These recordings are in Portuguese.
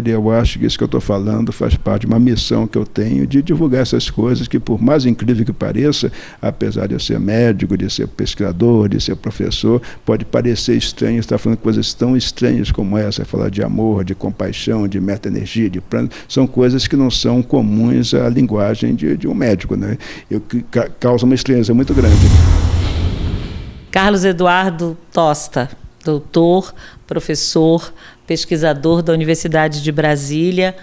Eu acho que isso que eu estou falando faz parte de uma missão que eu tenho de divulgar essas coisas que, por mais incrível que pareça, apesar de eu ser médico, de ser pesquisador, de ser professor, pode parecer estranho estar falando coisas tão estranhas como essa, falar de amor, de compaixão, de meta-energia, de plano, são coisas que não são comuns à linguagem de um médico, né? Que causa uma estranheza muito grande. Carlos Eduardo Tosta, doutor, professor, pesquisador da Universidade de Brasília.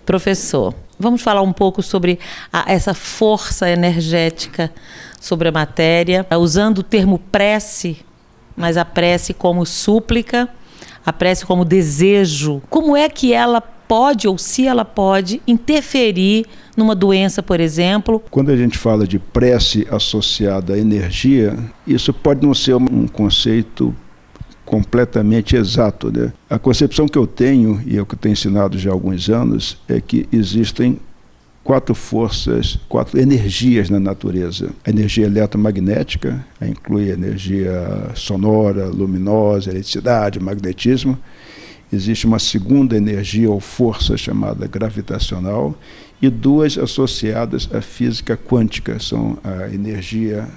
Professor, vamos falar um pouco sobre essa força energética sobre a matéria, usando o termo prece, mas a prece como súplica, a prece como desejo. Como é que ela pode, ou se ela pode, interferir numa doença, por exemplo? Quando a gente fala de prece associada à energia, isso pode não ser um conceito completamente exato, né? A concepção que eu tenho, e eu que tenho ensinado já há alguns anos, é que existem 4 forças, 4 energias na natureza. A energia eletromagnética, inclui a energia sonora, luminosa, eletricidade, magnetismo. Existe uma segunda energia ou força chamada gravitacional e 2 associadas à física quântica, são a energia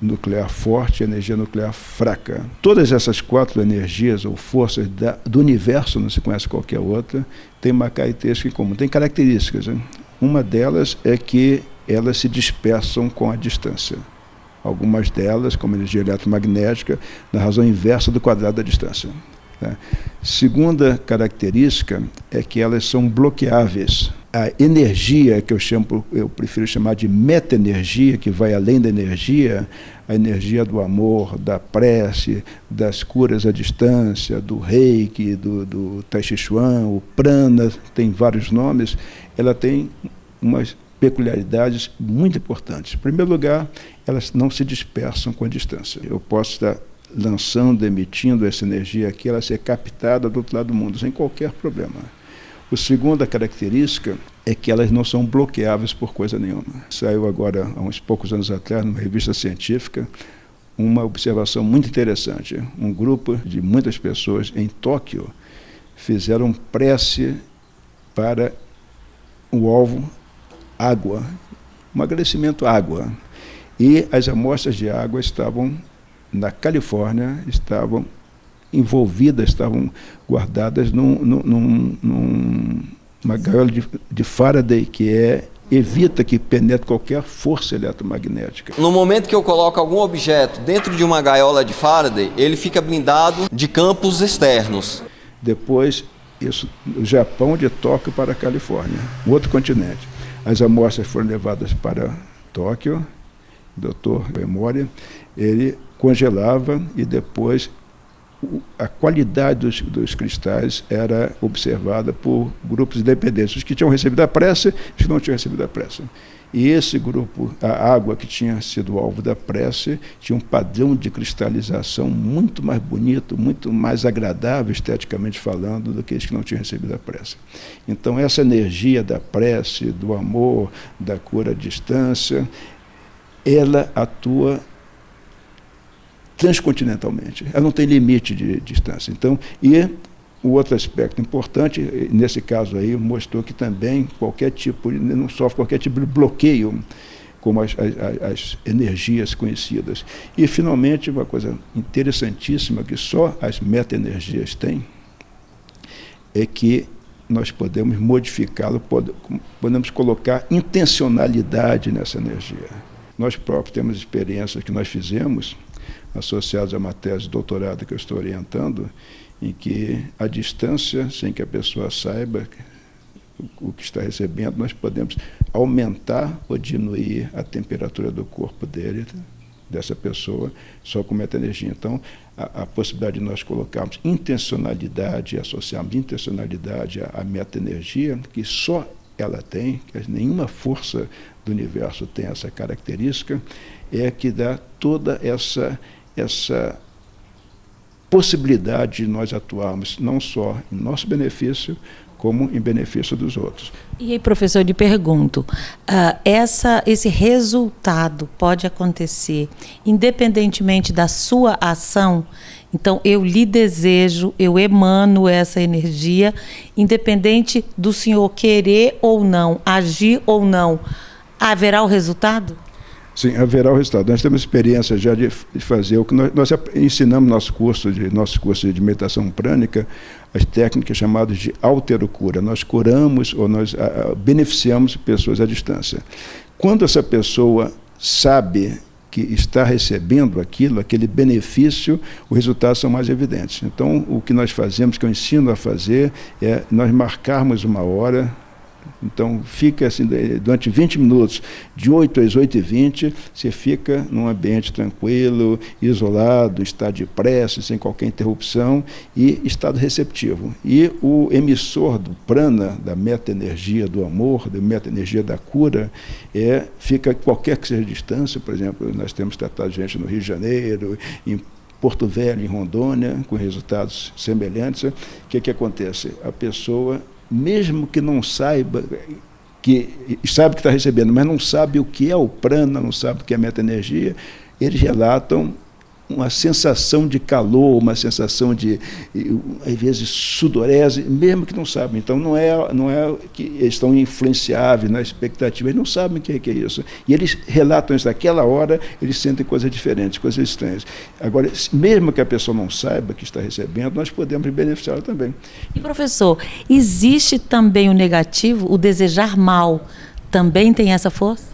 nuclear forte e energia nuclear fraca. Todas essas 4 energias ou forças do universo, não se conhece qualquer outra, tem uma característica em comum, tem características, né? Uma delas é que elas se dispersam com a distância. Algumas delas, como a energia eletromagnética, na razão inversa do quadrado da distância. Né? Segunda característica é que elas são bloqueáveis. A energia, que eu prefiro chamar de meta-energia, que vai além da energia, a energia do amor, da prece, das curas à distância, do reiki, do tai chi chuan, o prana, tem vários nomes, ela tem umas peculiaridades muito importantes. Em primeiro lugar, elas não se dispersam com a distância. Eu posso estar lançando, emitindo essa energia aqui, ela ser captada do outro lado do mundo, sem qualquer problema. A segunda característica é que elas não são bloqueáveis por coisa nenhuma. Saiu agora, há uns poucos anos atrás, numa revista científica, uma observação muito interessante. Um grupo de muitas pessoas em Tóquio fizeram prece para o alvo água, um agradecimento à água. E as amostras de água estavam na Califórnia, estavam envolvidas, estavam guardadas numa gaiola de Faraday, que evita que penetre qualquer força eletromagnética. No momento que eu coloco algum objeto dentro de uma gaiola de Faraday, ele fica blindado de campos externos. Depois, isso do Japão, de Tóquio para a Califórnia, um outro continente. As amostras foram levadas para Tóquio, o doutor Memória, ele congelava e depois a qualidade dos cristais era observada por grupos independentes, os que tinham recebido a prece e os que não tinham recebido a prece. E esse grupo, a água que tinha sido alvo da prece, tinha um padrão de cristalização muito mais bonito, muito mais agradável, esteticamente falando, do que os que não tinham recebido a prece. Então, essa energia da prece, do amor, da cura à distância, ela atua transcontinentalmente, ela não tem limite de distância. Então, e o outro aspecto importante, nesse caso aí, mostrou que também não sofre qualquer tipo de bloqueio, como as energias conhecidas. E, finalmente, uma coisa interessantíssima que só as meta-energias têm, é que nós podemos modificá-lo, podemos colocar intencionalidade nessa energia. Nós próprios temos experiências que nós fizemos, associados a uma tese de doutorado que eu estou orientando, em que, à distância, sem que a pessoa saiba o que está recebendo, nós podemos aumentar ou diminuir a temperatura do corpo dessa pessoa, só com meta-energia. Então, a possibilidade de nós colocarmos intencionalidade, associarmos intencionalidade à meta-energia, que só ela tem, que nenhuma força do universo tem essa característica, é que dá toda essa possibilidade de nós atuarmos não só em nosso benefício, como em benefício dos outros. E aí, professor, eu lhe pergunto, esse resultado pode acontecer independentemente da sua ação Então, eu lhe desejo, eu emano essa energia, independente do senhor querer ou não, agir ou não, haverá o resultado? Sim, haverá o resultado. Nós temos experiência já de fazer o que nós ensinamos no nosso curso de meditação prânica, as técnicas chamadas de alterocura. Nós curamos ou nós beneficiamos pessoas à distância. Quando essa pessoa sabe que está recebendo aquele benefício, os resultados são mais evidentes. Então, o que nós fazemos, que eu ensino a fazer, é nós marcarmos uma hora. Então, fica assim, durante 20 minutos, de 8 às 8h20, você fica num ambiente tranquilo, isolado, estado de prece, sem qualquer interrupção e estado receptivo. E o emissor do prana, da meta-energia do amor, da meta-energia da cura, fica qualquer que seja a distância. Por exemplo, nós temos tratado gente no Rio de Janeiro, em Porto Velho, em Rondônia, com resultados semelhantes. O que acontece? A pessoa, mesmo que não saiba, que sabe que está recebendo, mas não sabe o que é o prana, não sabe o que é a meta-energia, eles relatam uma sensação de calor, uma sensação de, às vezes, sudorese, mesmo que não sabem. Então, não é que eles estão influenciáveis na expectativa, eles não sabem o que é isso. E eles relatam isso naquela hora, eles sentem coisas diferentes, coisas estranhas. Agora, mesmo que a pessoa não saiba que está recebendo, nós podemos beneficiá-la também. E, professor, existe também o negativo, o desejar mal, também tem essa força?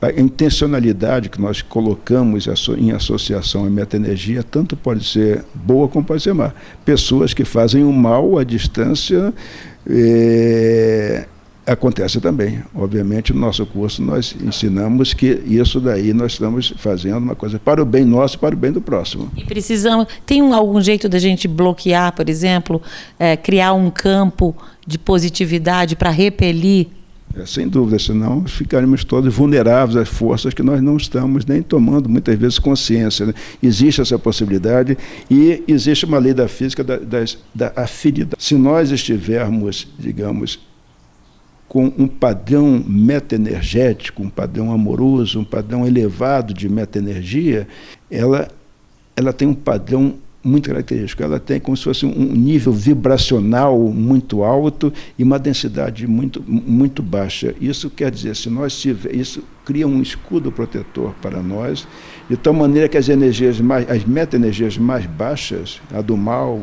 A intencionalidade que nós colocamos em associação à meta-energia tanto pode ser boa como pode ser má. Pessoas que fazem o mal à distância acontece também. Obviamente, no nosso curso nós ensinamos que isso daí nós estamos fazendo uma coisa para o bem nosso e para o bem do próximo. E precisamos... Tem algum jeito da gente bloquear, por exemplo, criar um campo de positividade para repelir? Sem dúvida, senão ficaremos todos vulneráveis às forças que nós não estamos nem tomando, muitas vezes, consciência, né? Existe essa possibilidade e existe uma lei da física da afinidade. Se nós estivermos, digamos, com um padrão meta-energético, um padrão amoroso, um padrão elevado de meta-energia, ela tem um padrão muito característico. Ela tem como se fosse um nível vibracional muito alto e uma densidade muito, muito baixa. Isso quer dizer, se nós tivermos, isso cria um escudo protetor para nós, de tal maneira que as meta-energias mais baixas, a do mal,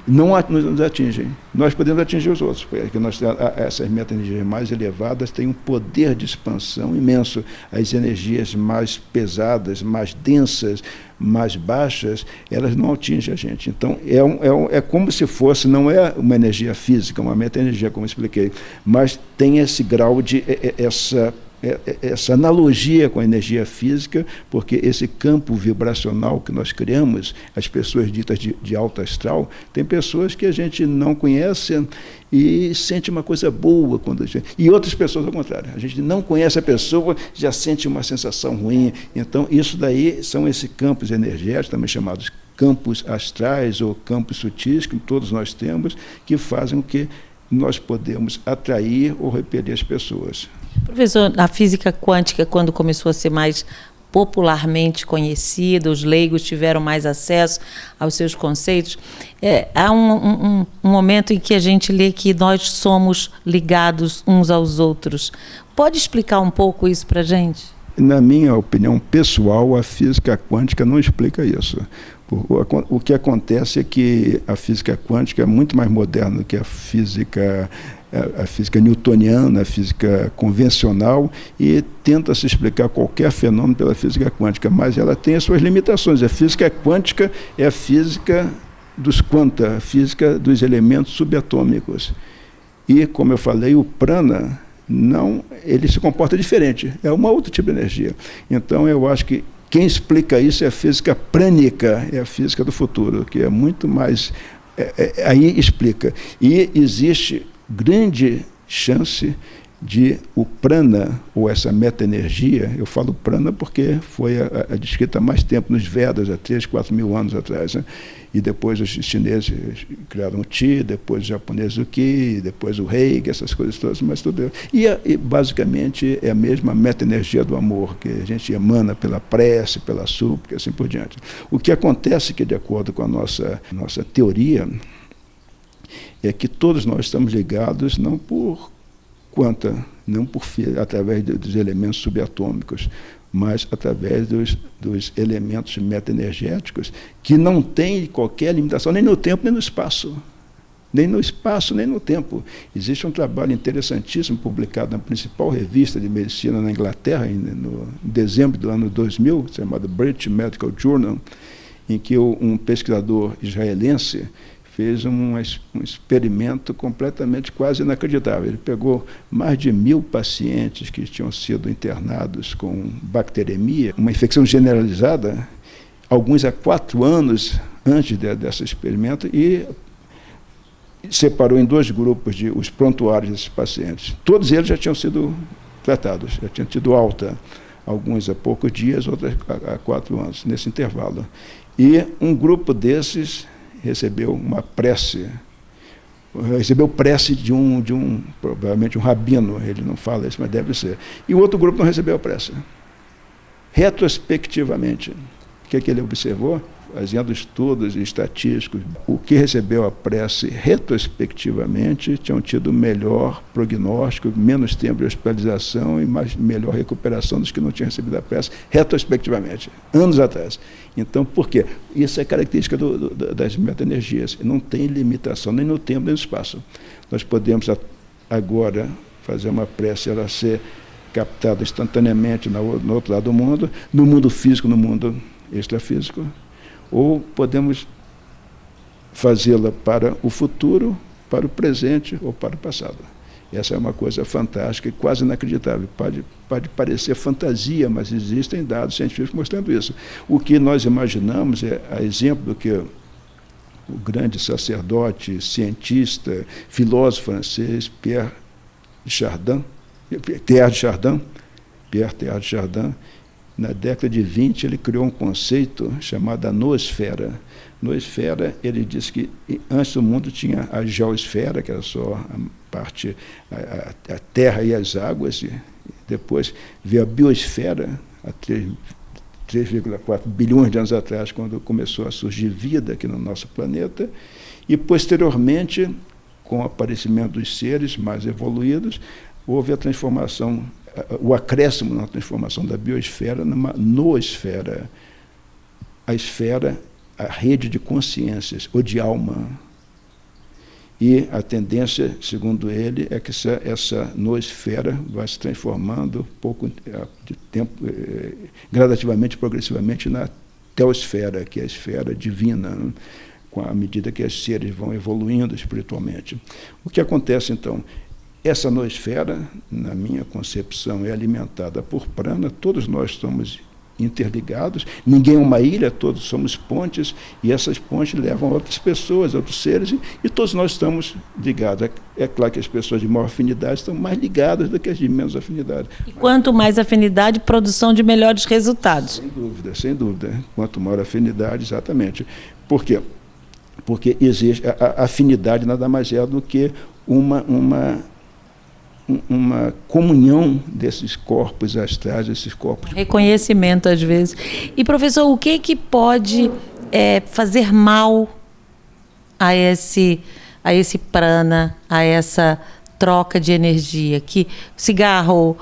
não nos atingem. Nós podemos atingir os outros, porque essas meta-energias mais elevadas têm um poder de expansão imenso. As energias mais pesadas, mais densas, mais baixas, elas não atingem a gente. Então, é como se fosse, não é uma energia física, uma meta-energia, como eu expliquei, mas tem esse grau de, essa analogia com a energia física, porque esse campo vibracional que nós criamos, as pessoas ditas de alto astral, tem pessoas que a gente não conhece e sente uma coisa boa quando e outras pessoas ao contrário. A gente não conhece a pessoa, já sente uma sensação ruim. Então, isso daí são esses campos energéticos, também chamados campos astrais ou campos sutis, que todos nós temos, que fazem com que nós podemos atrair ou repelir as pessoas. Professor, a física quântica, quando começou a ser mais popularmente conhecida, os leigos tiveram mais acesso aos seus conceitos, há um momento em que a gente lê que nós somos ligados uns aos outros. Pode explicar um pouco isso para a gente? Na minha opinião pessoal, a física quântica não explica isso. O que acontece é que a física quântica é muito mais moderna do que a física newtoniana, a física convencional, e tenta se explicar qualquer fenômeno pela física quântica, mas ela tem as suas limitações. A física quântica é a física dos quanta, a física dos elementos subatômicos. E, como eu falei, o prana, ele se comporta diferente, é um outro tipo de energia. Então, eu acho que quem explica isso é a física prânica, é a física do futuro, que é muito mais... aí explica. E existe grande chance o prana, ou essa meta-energia. Eu falo prana porque foi a descrita há mais tempo nos Vedas, há 3, 4 mil anos atrás, né? E depois os chineses criaram o Qi, depois os japoneses o Qi, depois o Reiki, essas coisas todas, mas tudo. E basicamente é a mesma meta-energia do amor, que a gente emana pela prece, pela súplica, assim por diante. O que acontece que, de acordo com a nossa teoria, é que todos nós estamos ligados não através dos elementos subatômicos, mas através dos elementos meta-energéticos, que não tem qualquer limitação, nem no tempo, nem no espaço. Nem no espaço, nem no tempo. Existe um trabalho interessantíssimo, publicado na principal revista de medicina na Inglaterra, em dezembro do ano 2000, chamado British Medical Journal, em que um pesquisador israelense fez um experimento completamente quase inacreditável. Ele pegou mais de 1.000 pacientes que tinham sido internados com bacteremia, uma infecção generalizada, alguns há 4 anos antes desse experimento, e separou em 2 grupos os prontuários desses pacientes. Todos eles já tinham sido tratados, já tinham tido alta, alguns há poucos dias, outros há 4 anos, nesse intervalo. E um grupo desses recebeu prece de provavelmente um rabino, ele não fala isso, mas deve ser. E o outro grupo não recebeu a prece. Retrospectivamente, o que ele observou? Fazendo estudos estatísticos, o que recebeu a prece retrospectivamente tinham tido melhor prognóstico, menos tempo de hospitalização e melhor recuperação dos que não tinham recebido a prece retrospectivamente, anos atrás. Então, por quê? Isso é característica das meta-energias. Não tem limitação nem no tempo nem no espaço. Nós podemos agora fazer uma prece, ela ser captada instantaneamente no outro lado do mundo, no mundo físico, no mundo extrafísico, ou podemos fazê-la para o futuro, para o presente ou para o passado. Essa é uma coisa fantástica e quase inacreditável. Pode parecer fantasia, mas existem dados científicos mostrando isso. O que nós imaginamos é, a exemplo do que o grande sacerdote, cientista, filósofo francês, Pierre Teilhard de Chardin, na década de 20, ele criou um conceito chamado a noosfera. Noosfera, ele disse que antes do mundo tinha a geosfera, que era só a parte, a terra e as águas, e depois veio a biosfera, há 3,4 bilhões de anos atrás, quando começou a surgir vida aqui no nosso planeta, e posteriormente, com o aparecimento dos seres mais evoluídos, houve a transformação, o acréscimo na transformação da biosfera numa noosfera. A esfera, a rede de consciências, ou de alma. E a tendência, segundo ele, é que essa noosfera vai se transformando pouco de tempo, gradativamente, progressivamente, na teosfera, que é a esfera divina, com a medida que os seres vão evoluindo espiritualmente. O que acontece, então? Essa noosfera, na minha concepção, é alimentada por prana, todos nós estamos interligados, ninguém é uma ilha, todos somos pontes, e essas pontes levam a outras pessoas, a outros seres, e todos nós estamos ligados. É claro que as pessoas de maior afinidade estão mais ligadas do que as de menos afinidade. E quanto mais afinidade, produção de melhores resultados. Sem dúvida, sem dúvida. Quanto maior afinidade, exatamente. Por quê? Porque existe a afinidade nada mais é do que uma comunhão desses corpos astrais, desses corpos... Reconhecimento, às vezes. E, professor, o que pode fazer mal a esse prana, a essa troca de energia? Que cigarro,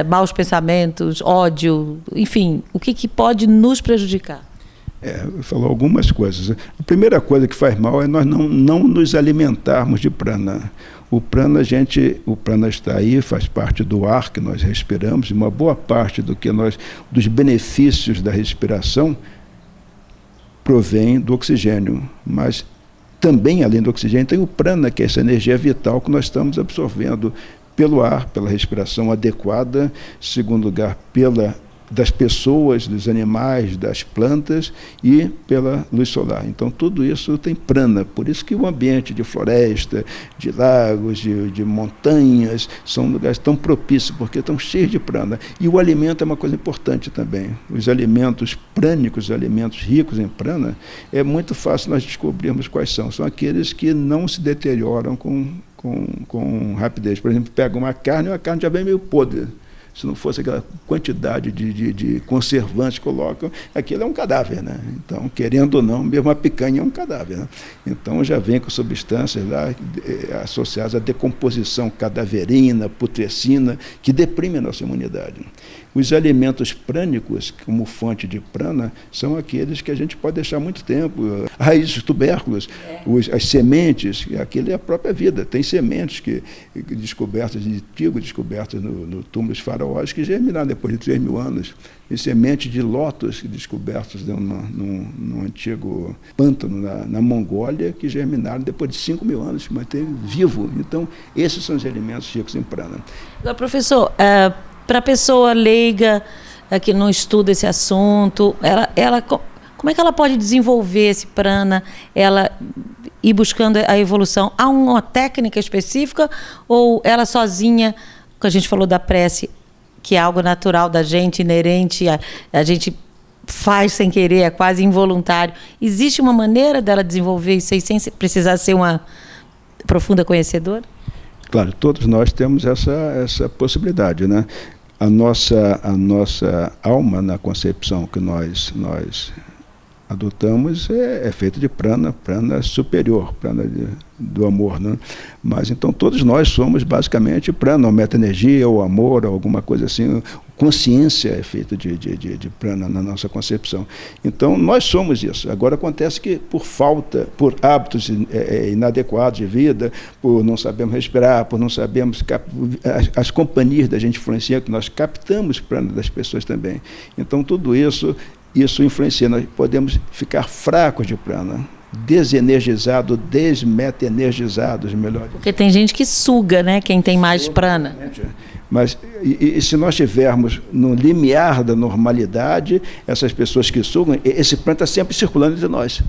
maus pensamentos, ódio, enfim, o que pode nos prejudicar? Falou algumas coisas. A primeira coisa que faz mal é nós não nos alimentarmos de prana. O prana está aí, faz parte do ar que nós respiramos, e uma boa parte dos benefícios da respiração provém do oxigênio. Mas também, além do oxigênio, tem o prana, que é essa energia vital que nós estamos absorvendo pelo ar, pela respiração adequada, em segundo lugar, pela das pessoas, dos animais, das plantas e pela luz solar. Então, tudo isso tem prana. Por isso que o ambiente de floresta, de lagos, de montanhas, são lugares tão propícios, porque estão cheios de prana. E o alimento é uma coisa importante também. Os alimentos prânicos, os alimentos ricos em prana, é muito fácil nós descobrirmos quais são. São aqueles que não se deterioram com rapidez. Por exemplo, pega uma carne e a carne já vem meio podre. Se não fosse aquela quantidade de conservantes que colocam, aquilo é um cadáver, né? Então, querendo ou não, mesmo a picanha é um cadáver, né? Então, já vem com substâncias lá associadas à decomposição cadaverina, putrescina, que deprime a nossa imunidade. Os alimentos prânicos, como fonte de prana, são aqueles que a gente pode deixar muito tempo. Raízes, tubérculos, as sementes, aquilo é a própria vida. Tem sementes descobertas de trigo, descobertas no túmulo dos faraós, que germinaram depois de 3.000 anos. E sementes de lótus descobertas num antigo pântano na Mongólia, que germinaram depois de 5.000 anos, mas tem vivo. Então, esses são os alimentos ricos em prana. Agora, professor, para a pessoa leiga que não estuda esse assunto, como é que ela pode desenvolver esse prana, ela ir buscando a evolução? Há uma técnica específica ou ela sozinha, que a gente falou da prece, que é algo natural da gente, inerente, a gente faz sem querer, é quase involuntário. Existe uma maneira dela desenvolver isso aí sem precisar ser uma profunda conhecedora? Claro, todos nós temos essa possibilidade, né? A nossa alma, na concepção que nós adotamos, é feita de prana superior, prana do amor, né? Mas então todos nós somos basicamente prana, ou meta-energia, ou amor, ou alguma coisa assim. Consciência é feita de prana na nossa concepção. Então nós somos isso. Agora acontece que por hábitos inadequados de vida, por não sabermos respirar, por não sabermos as companhias da gente influenciam, que nós captamos prana das pessoas também. Então tudo isso influencia. Nós podemos ficar fracos de prana, desenergizados, desmeta-energizados, melhor. Porque tem gente que suga, né? Quem tem mais prana. Mas e se nós estivermos no limiar da normalidade, essas pessoas que sugam, esse prana está sempre circulando entre nós.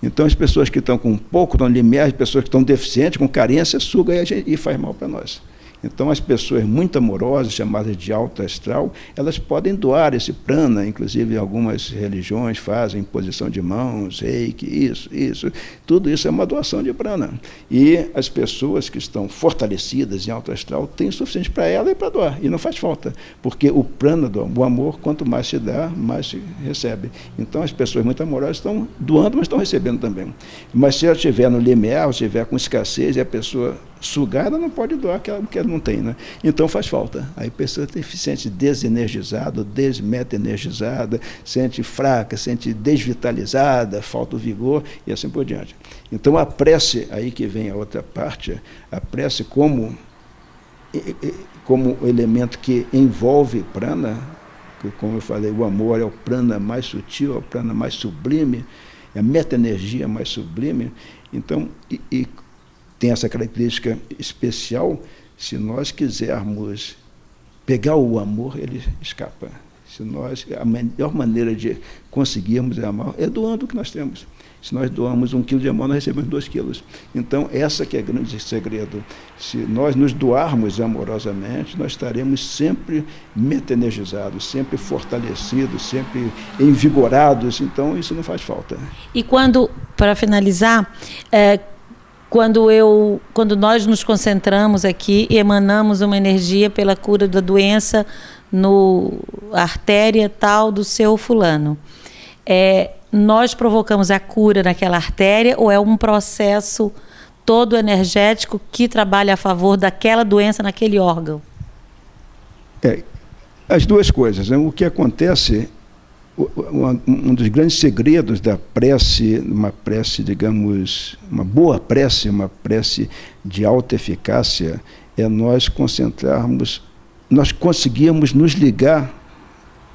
Então as pessoas que estão com pouco, estão no limiar, as pessoas que estão deficientes, com carência, sugam e faz mal para nós. Então, as pessoas muito amorosas, chamadas de alto astral, elas podem doar esse prana, inclusive algumas religiões fazem imposição de mãos, reiki, isso. Tudo isso é uma doação de prana. E as pessoas que estão fortalecidas em alto astral têm o suficiente para ela e para doar, e não faz falta, porque o prana o amor, quanto mais se dá, mais se recebe. Então, as pessoas muito amorosas estão doando, mas estão recebendo também. Mas se ela estiver no limiar, ou estiver com escassez, e a pessoa sugada não pode doar porque ela não tem, né? Então faz falta. Aí a pessoa se sente desenergizada, desmeta-energizada, sente fraca, sente desvitalizada, falta o vigor e assim por diante. Então a prece, aí que vem a outra parte, a prece como elemento que envolve prana, que, como eu falei, o amor é o prana mais sutil, é o prana mais sublime, é a meta-energia mais sublime. Então, tem essa característica especial. Se nós quisermos pegar o amor, ele escapa. A melhor maneira de conseguirmos amar é doando o que nós temos. Se nós doamos 1 quilo de amor, nós recebemos 2 quilos. Então, essa que é o grande segredo. Se nós nos doarmos amorosamente, nós estaremos sempre meta-energizados, sempre fortalecidos, sempre envigorados. Então, isso não faz falta. E quando, para finalizar, quando nós nos concentramos aqui e emanamos uma energia pela cura da doença no artéria tal do seu fulano, nós provocamos a cura naquela artéria ou é um processo todo energético que trabalha a favor daquela doença naquele órgão? As duas coisas, né? O que acontece, um dos grandes segredos da prece, uma prece, digamos, uma boa prece, uma prece de alta eficácia, é nós concentrarmos, nós conseguirmos nos ligar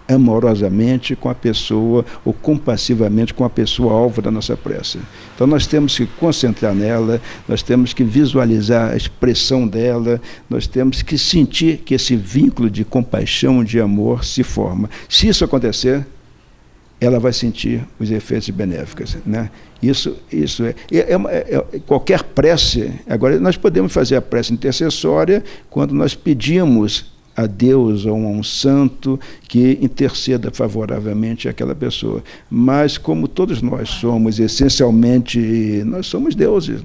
amorosamente com a pessoa ou compassivamente com a pessoa alvo da nossa prece. Então nós temos que concentrar nela, nós temos que visualizar a expressão dela, nós temos que sentir que esse vínculo de compaixão, de amor se forma. Se isso acontecer, ela vai sentir os efeitos benéficos, né? Isso qualquer prece. Agora, nós podemos fazer a prece intercessória quando nós pedimos a Deus ou a um santo que interceda favoravelmente àquela pessoa. Mas como todos nós somos, essencialmente, nós somos deuses,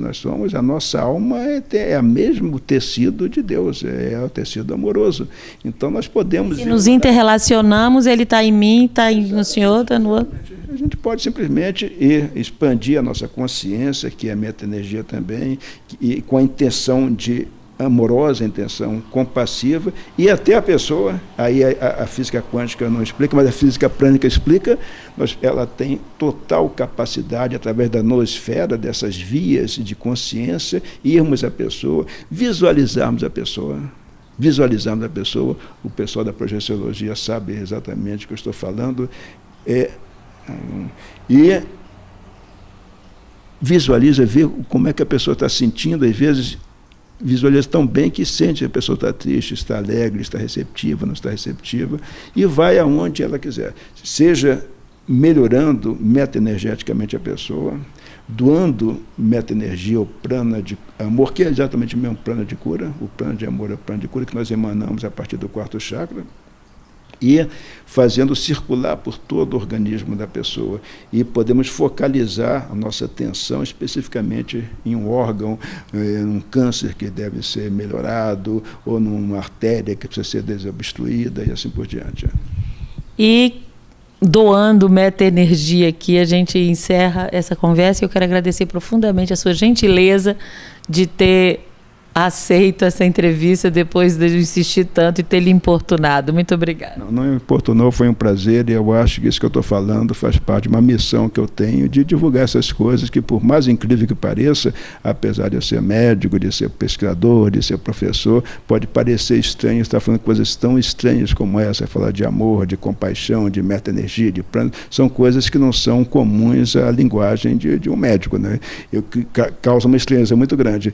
a nossa alma é o mesmo tecido de Deus, é o tecido amoroso. Então nós podemos... Se nos interrelacionamos, ele está em mim, está no senhor, está no outro. A gente pode simplesmente expandir a nossa consciência, que é a meta-energia também, e com a intenção de amorosa, intenção compassiva, e até a pessoa, aí a física quântica não explica, mas a física prânica explica, ela tem total capacidade, através da noosfera, dessas vias de consciência, irmos à pessoa, visualizarmos a pessoa, o pessoal da projeciologia sabe exatamente o que eu estou falando, e visualiza, vê como é que a pessoa está sentindo, às vezes visualiza tão bem que sente que a pessoa está triste, está alegre, está receptiva, não está receptiva, e vai aonde ela quiser. Seja melhorando meta-energeticamente a pessoa, doando meta-energia, o prana de amor, que é exatamente o mesmo prana de cura, o prana de amor é o prana de cura que nós emanamos a partir do 4º chakra, e fazendo circular por todo o organismo da pessoa. E podemos focalizar a nossa atenção especificamente em um órgão, num câncer que deve ser melhorado, ou numa artéria que precisa ser desobstruída, e assim por diante. E doando meta-energia aqui, a gente encerra essa conversa, e eu quero agradecer profundamente a sua gentileza de ter aceito essa entrevista depois de eu insistir tanto e ter lhe importunado. Muito obrigada. Não importunou, foi um prazer, e eu acho que isso que eu estou falando faz parte de uma missão que eu tenho de divulgar essas coisas que, por mais incrível que pareça, apesar de eu ser médico, de ser pesquisador, de ser professor, pode parecer estranho estar falando coisas tão estranhas como essa, falar de amor, de compaixão, de meta-energia, de plano, são coisas que não são comuns à linguagem de um médico, né? Que causa uma estranheza muito grande.